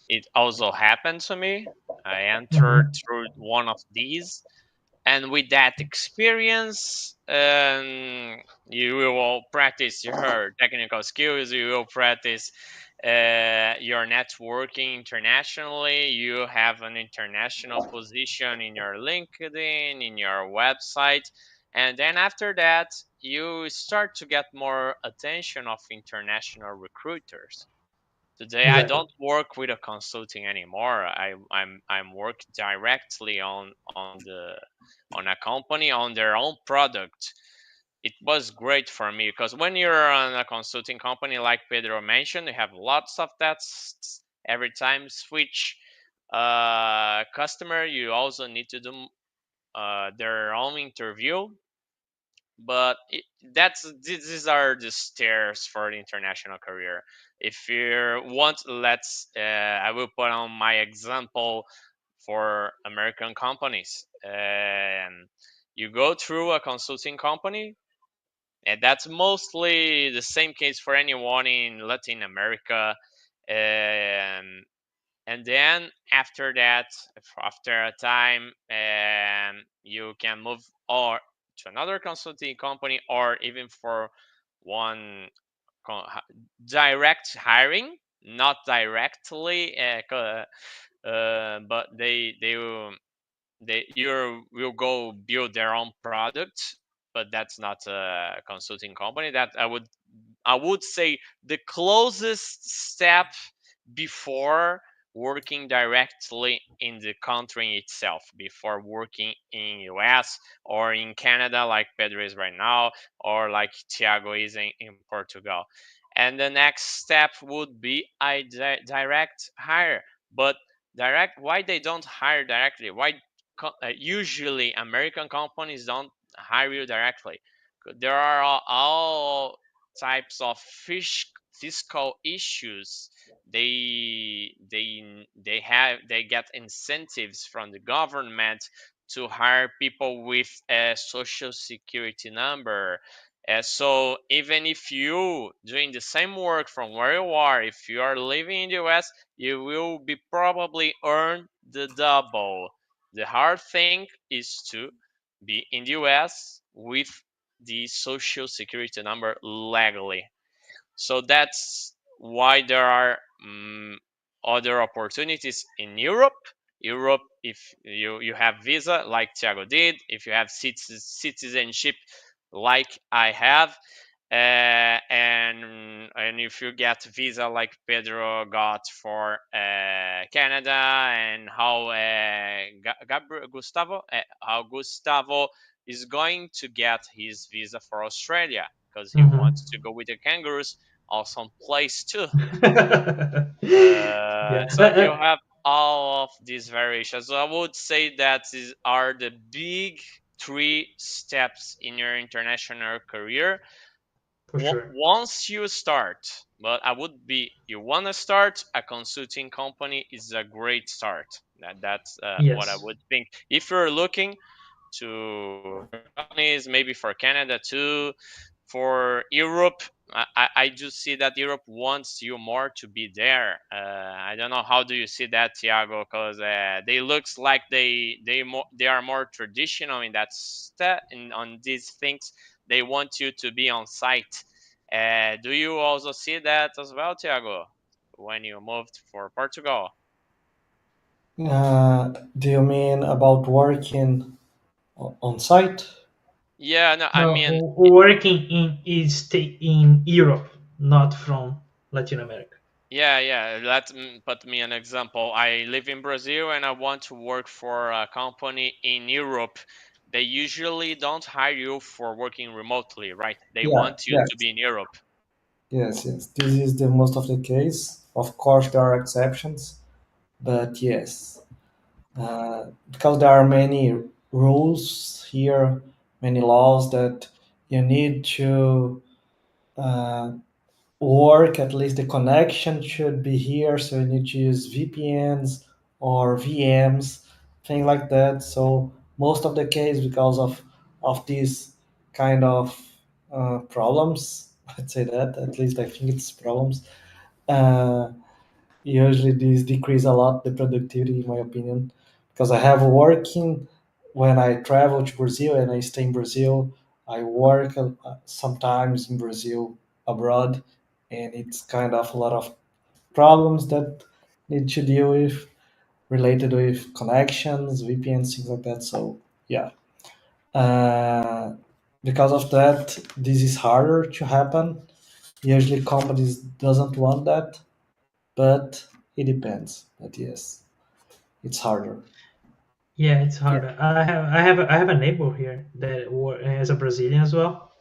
it also happened to me. I entered Hmm. through one of these, and with that experience, you will practice your technical skills. You will practice your networking internationally. You have an international position in your LinkedIn, in your website, and then after that you start to get more attention of international recruiters. Today I Exactly. don't work with a consulting anymore. I'm work directly on a company on their own product. It was great for me because when you're on a consulting company like Pedro mentioned, you have lots of tests every time switch customer. You also need to do their own interview, but these are the stairs for the international career. If you want, I will put on my example for American companies. You go through a consulting company, and that's mostly the same case for anyone in Latin America. um, and then after that, after a time, you can move or to another consulting company, or even for one direct hiring, not directly, but they you will go build their own product, but that's not a consulting company. That I would say the closest step before working directly in the country itself, before working in US or in Canada like Pedro is right now, or like Thiago is in Portugal. And the next step would be a direct hire. But direct, why they don't hire directly? Why usually American companies don't hire you directly? There are all types of fiscal issues. They get incentives from the government to hire people with a social security number. So even if you doing the same work from where you are, if you are living in the US, you will be probably earn the double. The hard thing is to be in the US with the social security number legally. So that's why there are other opportunities in Europe. Europe, if you have visa like Thiago did, if you have citizenship like I have, and if you get visa like Pedro got for Canada, and how Gustavo is going to get his visa for Australia because he Hmm. wants to go with the kangaroos or some place too. Yeah. So you have all of these variations. So I would say that these are the big three steps in your international career. For sure. Once you start, but I would be you want to start a consulting company is a great start. That's what I Yes. would think. If you're looking to American companies, maybe for Canada too, for Europe, I do see that Europe wants you more to be there. I don't know, how do you see that, Thiago? Because they looks like they are more traditional in that on these things. They want you to be on site. Do you also see that as well, Thiago, when you moved for Portugal? Do you mean about working on site? Yeah, no, I No, mean, working in Europe, not from Latin America. yeah. Put me an example. I live in Brazil and I want to work for a company in Europe. They usually don't hire you for working remotely, right? They Yeah, want you to yes, be in Europe. yes. This is the most of the case. Of course, there are exceptions, but yes, because there are many rules here, many laws that you need to uh, work, at least the connection should be here. So you need to use VPNs or VMs, thing like that. So most of the case, because of these kind of problems, I'd say that at least I think it's problems. Uh, Usually these decrease a lot the productivity, in my opinion, because I have working when I travel to Brazil and I stay in Brazil. I work sometimes in Brazil abroad, and it's kind of a lot of problems that need to deal with related with connections, VPNs, things like that. So yeah, uh, because of that, this is harder to happen. Usually, companies doesn't want that, but it depends. But yes, it's harder. Yeah, it's Yeah. harder. I have a neighbor here that is a Brazilian as well,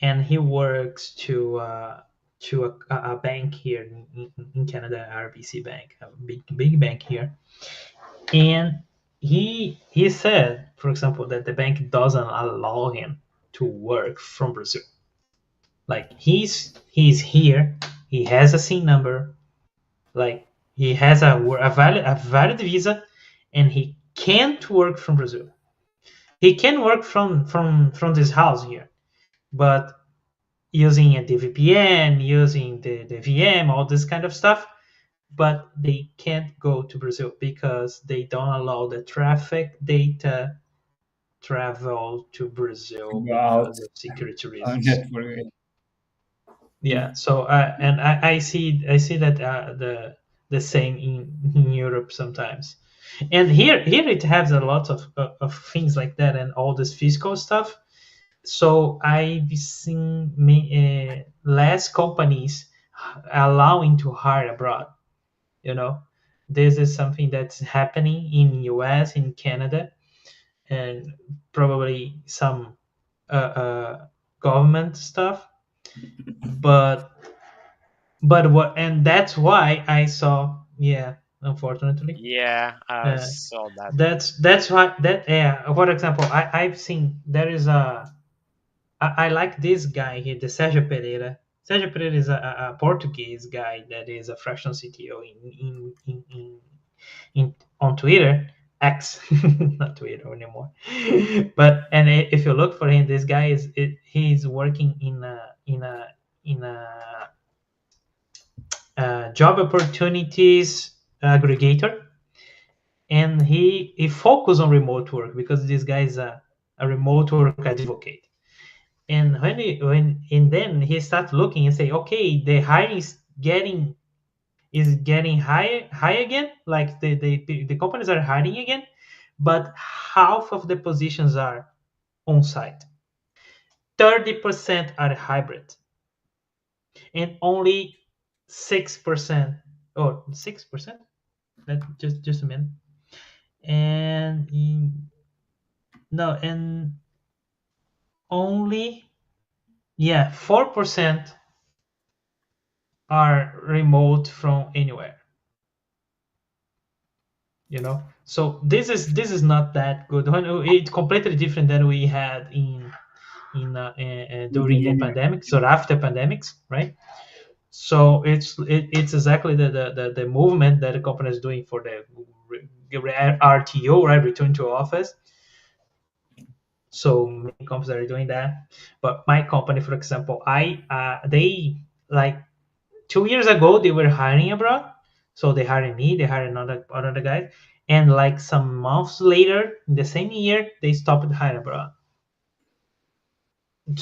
and he works to a bank here in Canada, RBC Bank, a big bank here. And he said, for example, that the bank doesn't allow him to work from Brazil. Like he's here, he has a SIM number, like he has a valid visa, and he can't work from Brazil. He can work from this house here, but using a VPN, using the VM, all this kind of stuff. But they can't go to Brazil because they don't allow the traffic data travel to To Brazil go out because of security on reasons. network. Yeah. So and I see that the same in Europe sometimes, and here it has a lot of things like that and all this physical stuff. So I've seen less companies allowing to hire abroad. You know, this is something that's happening in US, in Canada, and probably some government stuff. But what, and that's why I saw, yeah, unfortunately, Yeah, I uh, saw that. that's why that, yeah. For example, I've seen there is I like this guy here, the Sérgio Pereira. Sérgio Pereira is a Portuguese guy that is a fractional CTO in on Twitter, X, not Twitter anymore. But and if you look for him, this guy he's working in a job opportunities aggregator, and he focus on remote work because this guy is a remote work advocate. And and then he starts looking and say, okay, the hiring is getting high again, like the companies are hiring again, but half of the positions are on site, 30% are hybrid, and only 6%, or 6%, just a minute, and no, and only, yeah, 4% are remote from anywhere. So this is not that good. It's completely different than we had in during the Beginning. pandemics or after pandemics, right? So it's exactly the movement that the company is doing for the RTO, right, return to office. So many companies are doing that, but my company, for example, they, like, 2 years ago they were hiring abroad, so they hired me, they hired another guy, and like some months later in the same year they stopped hiring abroad.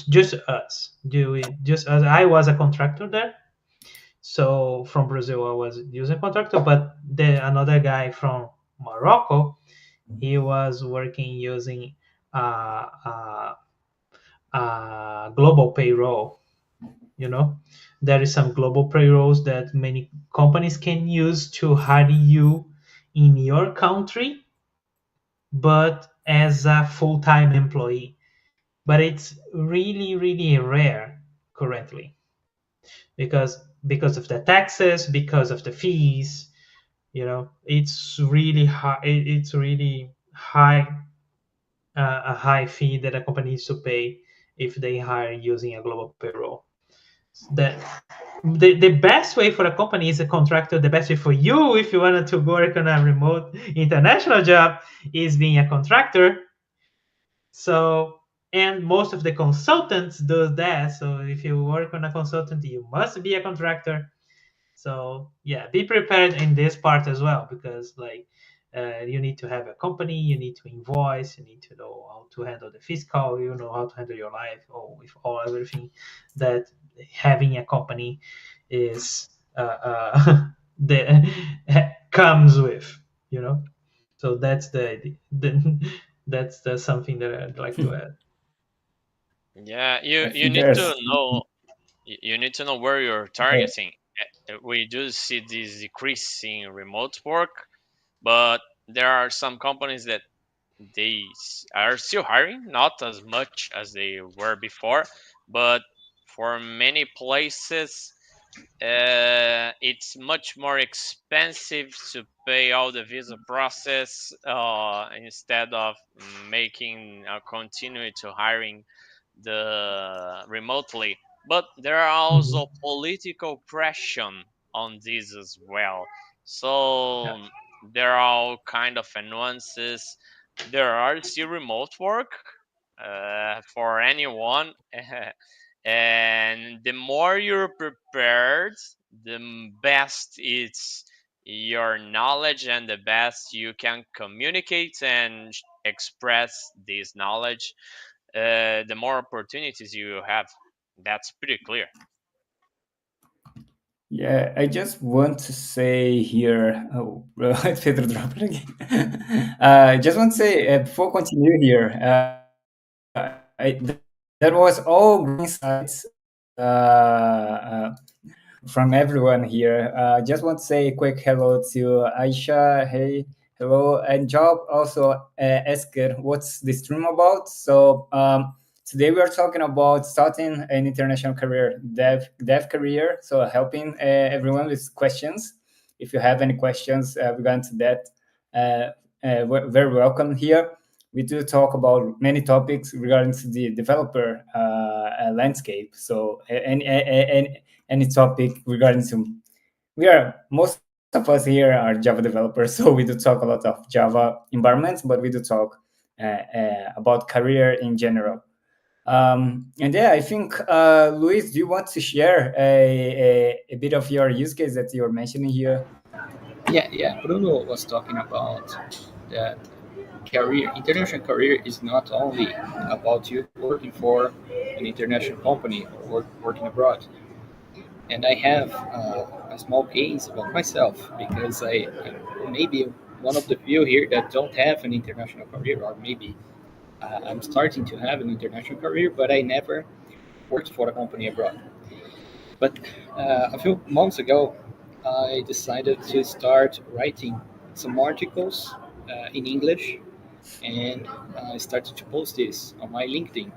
Just us, just us. I was a contractor there, so from Brazil I was using contractor, but the another guy from Morocco, he was working using uh, uh, global payroll. you know there is some global payrolls that many companies can use to hire you in your country, but as a full-time employee. But it's really, really rare currently, because of the taxes, because of the fees. It's really high. It's really high, a high fee that a company needs to pay if they hire using a global payroll. that the best way for a company is a contractor. The best way for you, if you wanted to work on a remote international job, is being a contractor. So, and most of the consultants do that. So if you work on a consultant, you must be a contractor. So yeah, be prepared in this part as well, because like you need to have a company, you need to invoice, you need to know how to handle the fiscal, you know how to handle your life, or with all everything that having a company is the comes with, you know. So that's that's something that I'd like to add. Yeah, I you think need to there's know you need to know where you're targeting. We do see this decrease in remote work, but there are some companies that are still hiring, not as much as they were before, but for many places, it's much more expensive to pay all the visa process instead of making continue to hiring the remotely. But there are also Mhm. political pressure on this as well. Yeah. So there are all kind of nuances. There are still remote work for anyone. And the more you're prepared, the best it's your knowledge and the best you can communicate and express this knowledge, the more opportunities you have. That's pretty clear. Yeah, I just want to say here. Oh, bro, Pedro dropped it again. I just want to say before continue here. That was all great insights from everyone here. Just want to say a quick hello to Aisha. Hey, hello, and Job also asked what's the stream about. So today we are talking about starting an international career, dev career. So helping everyone with questions. If you have any questions regarding to that, we're very welcome here. We do talk about many topics regarding to the developer landscape. So any topic regarding to we are most of us here are Java developers, so we do talk a lot of Java environments, but we do talk about career in general. And yeah, I think Luis, do you want to share a bit of your use case that you're mentioning here? Yeah. Bruno was talking about that international career is not only about you working for an international company or working abroad. And I have a small case about myself because I maybe one of the few here that don't have an international career, or maybe I'm starting to have an international career, but I never worked for a company abroad. But a few months ago, I decided to start writing some articles in English, and I started to post this on my LinkedIn.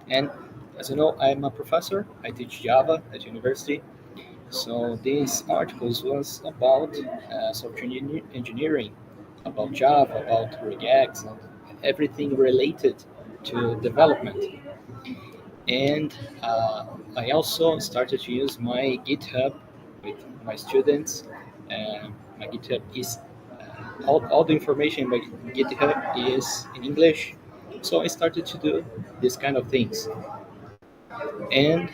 And as you know, I'm a professor. I teach Java at university. So these articles was about software engineering, about Java, about regex, and everything related to development. And I also started to use my GitHub with my students. My GitHub is all the information in my GitHub is in English. So I started to do this kind of things. And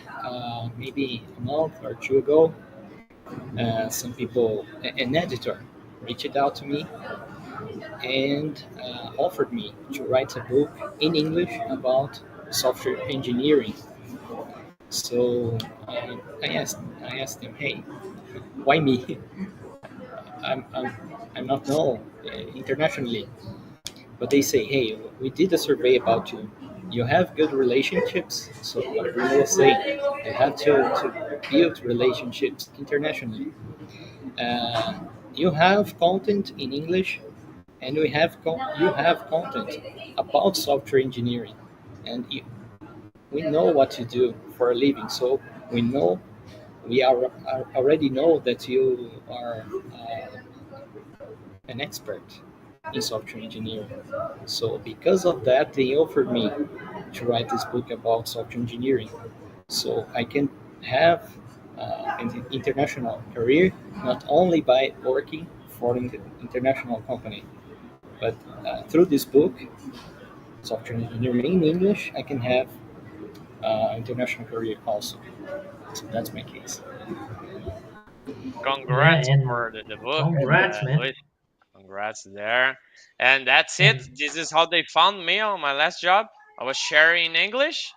maybe a month or two ago, some people, an editor, reached out to me and offered me to write a book in English about software engineering. So I asked them, hey, why me? I'm, I'm not known internationally. But they say, hey, we did a survey about you. You have good relationships. So what Bruno was saying, you have to build relationships internationally. Uh, you have content in English, and you have content about software engineering, and we know what you do for a living. So we know are already know that you are an expert in software engineering. So because of that, they offered me to write this book about software engineering. So I can have an international career, not only by working for an international company, but through this book, software engineering in English, I can have international career also. So that's my case. Yeah, Congrats and for the book, congrats, man. Luis. Congrats there. And that's it. And This is how they found me on my last job. I was sharing in English,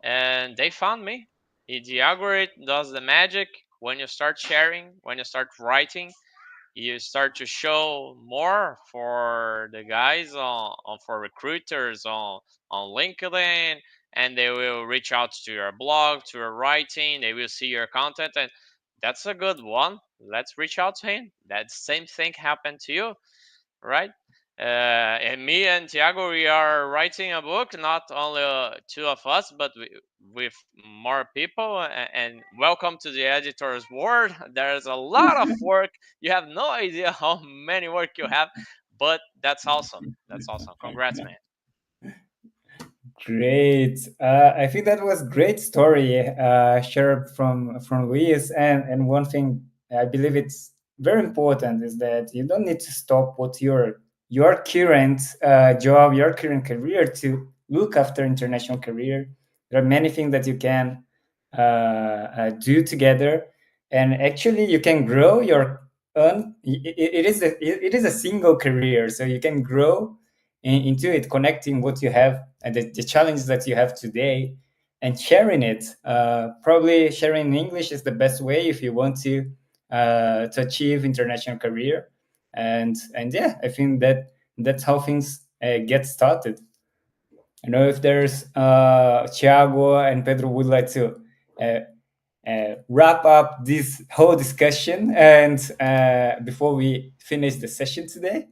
and they found me. The algorithm does the magic when you start sharing, when you start writing. You start to show more for the guys on for recruiters on LinkedIn, and they will reach out to your blog, to your writing. They will see your content, and that's a good one. Let's reach out to him. That same thing happened to you, right? And me and Tiago, we are writing a book, not only two of us, but with more people. And welcome to the editor's world. There's a lot of work. You have no idea how many work you have, but that's awesome. That's awesome. Congrats, man. Great. I think that was great story shared from Luis. And one thing I believe it's very important is that you don't need to stop what your current job, your current career to look after international career. There are many things that you can do together, and actually you can grow your own. It is a single career, so you can grow into it, connecting what you have and the challenges that you have today and sharing it. Probably sharing in English is the best way if you want to achieve international career. And yeah, I think that that's how things get started. I know if there's Thiago and Pedro would like to uh, wrap up this whole discussion and before we finish the session today.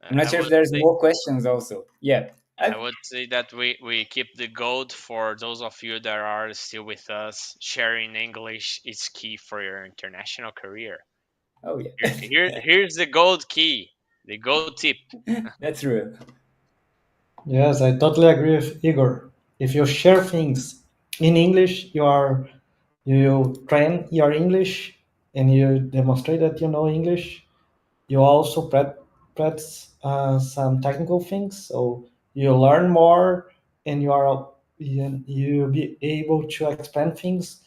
I'm not I sure if would there's say more questions also. Yeah. I would say that we keep the gold for those of you that are still with us. Sharing English is key for your international career. Oh, yeah. Here's the gold key, the gold tip. That's true. Yes, I totally agree with Igor. If you share things in English, you train your English and you demonstrate that you know English. You also practice some technical things, so you learn more, and you be able to explain things,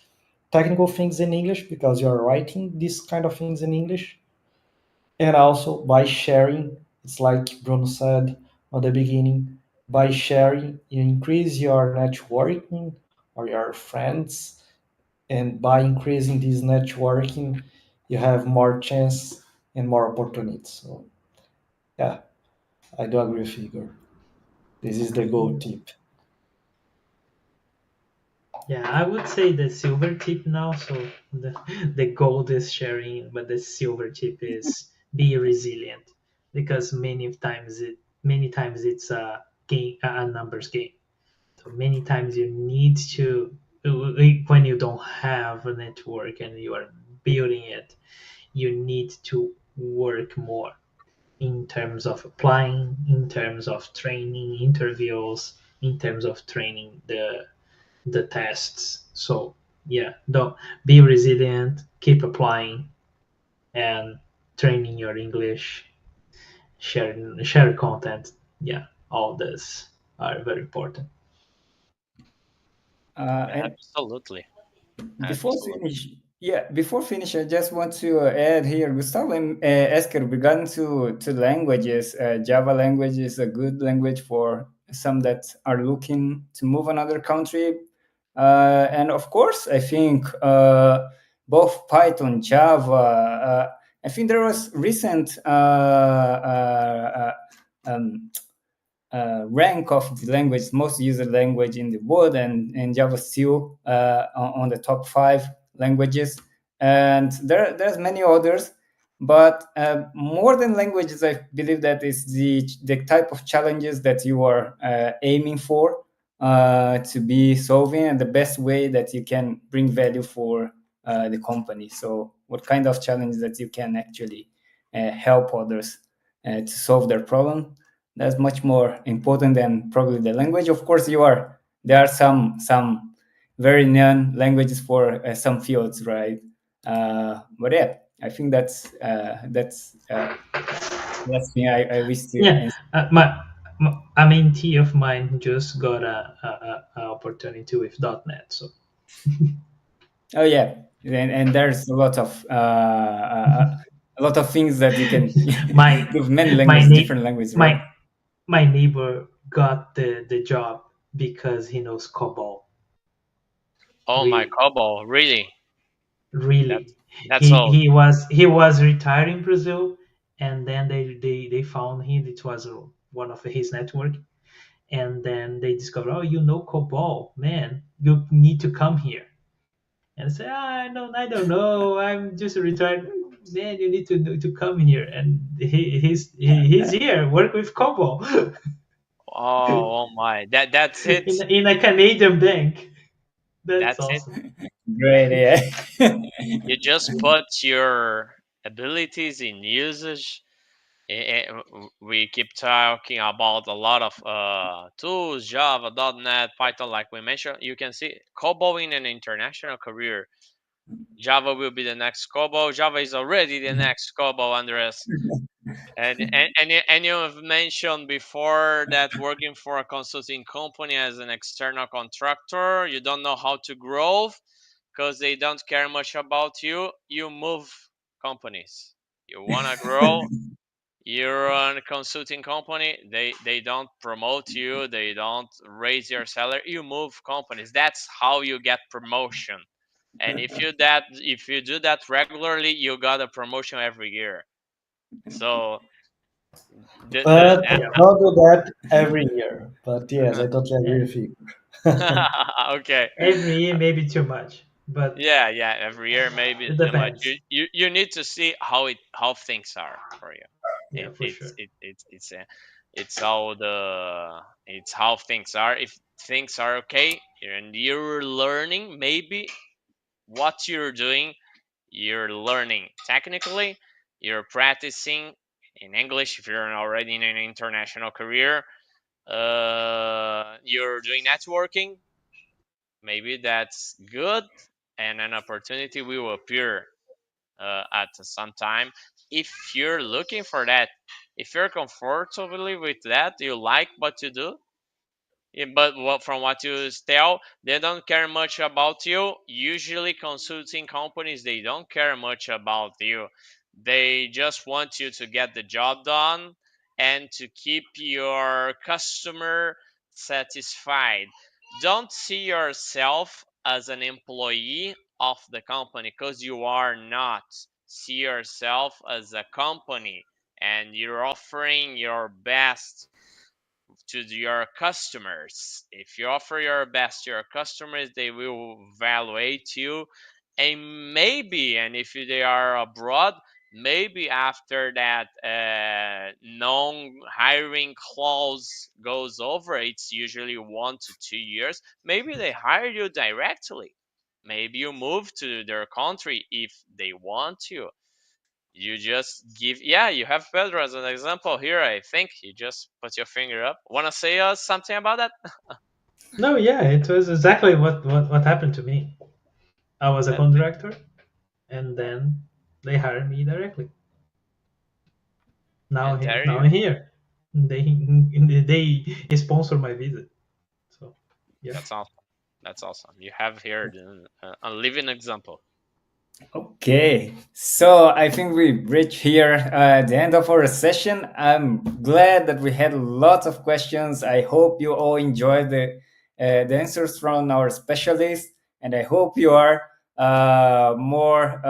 technical things in English because you're writing these kind of things in English. And also by sharing, it's like Bruno said at the beginning, by sharing you increase your networking or your friends, and by increasing this networking you have more chance and more opportunities. So yeah, I do agree with Igor. This is the gold tip. yeah, I would say the silver tip now. So the gold is sharing, but the silver tip is be resilient, because many times it's a game, a numbers game. So many times you need to, when you don't have a network and you are building it, you need to work more in terms of applying, in terms of training interviews, in terms of training the tests. So yeah, don't be resilient, keep applying and training your English, share content. Yeah, all this are very important. And Absolutely, before absolutely. finish, yeah, before finish, I just want to add here, Gustavo asked regarding to languages. Java language is a good language for some that are looking to move another country. And of course, I think both Python, Java. I think there was recent rank of the language, most used language in the world, and Java still on the top 5 languages. And there's many others, but more than languages, I believe that is the type of challenges that you are aiming for to be solving, and the best way that you can bring value for the company. So, what kind of challenge that you can actually help others to solve their problem, that's much more important than probably the language. Of course, there are some very known languages for some fields, right? But yeah, I think that's last thing I wish to Yeah, answer. a mentee of mine just got a opportunity with .NET. So Oh yeah, and there's a lot of things that you can my do with many my languages, na- different languages, right? my my neighbor got the job because he knows COBOL. Oh my Really, COBOL, really? really. That's that's He all. he was he was retired in Brazil, and then they found him. It was one of his network, and then they discovered, oh, you know COBOL, man, you need to come here. And I say, I don't know, I'm just retired. Man, you need to come here, and he's here, work with COBOL Oh my. That's it. in a Canadian bank. That's That's it. awesome. Great, yeah. You just put your abilities in usage. We keep talking about a lot of tools, Java, .NET, Python, like we mentioned. You can see COBOL in an international career. Java will be the next COBOL. Java is already the next COBOL, Andres. And you have mentioned before that working for a consulting company as an external contractor, you don't know how to grow because they don't care much about you. You move companies. You want to grow, you're on a consulting company, they don't promote you, they don't raise your salary, you move companies. That's how you get promotion. And if you do that regularly, you got a promotion every year. So the But Yeah, not do that every year. But yes, I totally yeah. agree with you. okay. Every year maybe too much, but Yeah, every year maybe it too much. depends. You need to see how things are for you. Yeah, for sure. It's all the it's how things are. If things are okay and you're learning, maybe what you're doing, you're learning technically, you're practicing in English if you're already in an international career. You're doing networking, maybe that's good, and an opportunity will appear at some time. If you're looking for that, if you're comfortably with that, you like what you do. Yeah, but from what you tell, they don't care much about you. Usually, consulting companies, they don't care much about you. They just want you to get the job done and to keep your customer satisfied. Don't see yourself as an employee of the company because you are not. See yourself as a company and you're offering your best to your customers. If you offer your best to your customers, they will evaluate you. And maybe, and if they are abroad, maybe after that non hiring clause goes over, it's usually 1 to 2 years. Maybe they hire you directly. Maybe you move to their country if they want you. You just give, yeah, you have Pedro as an example here. I think you just put your finger up. Want to say something about that? No, yeah, it was exactly what happened to me. I was a That's it. contractor, and then they hired me directly. And there Now you, I'm here. They sponsor my visit. So yeah. that's awesome. That's awesome. You have here a living example. Okay, so I think we reached here the end of our session. I'm glad that we had lots of questions. I hope you all enjoyed the answers from our specialists, and I hope you are more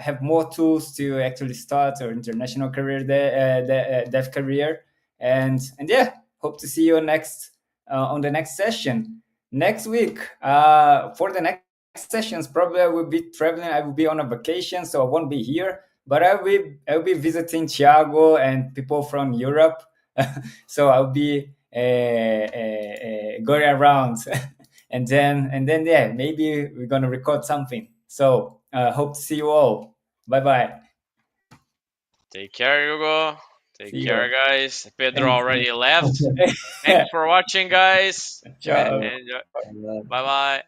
have more tools to actually start your international career, dev career, and yeah, hope to see you next on the next session next week. For the next sessions, probably I will be traveling. I will be on a vacation, so I won't be here. But I will be visiting Thiago and people from Europe. So I'll be going around, and then yeah, maybe we're gonna record something. So hope to see you all. Bye bye. Take care, Hugo. Take See care, you. guys. Pedro Thanks. already left. Thanks for watching, guys. Ciao. And And, bye bye.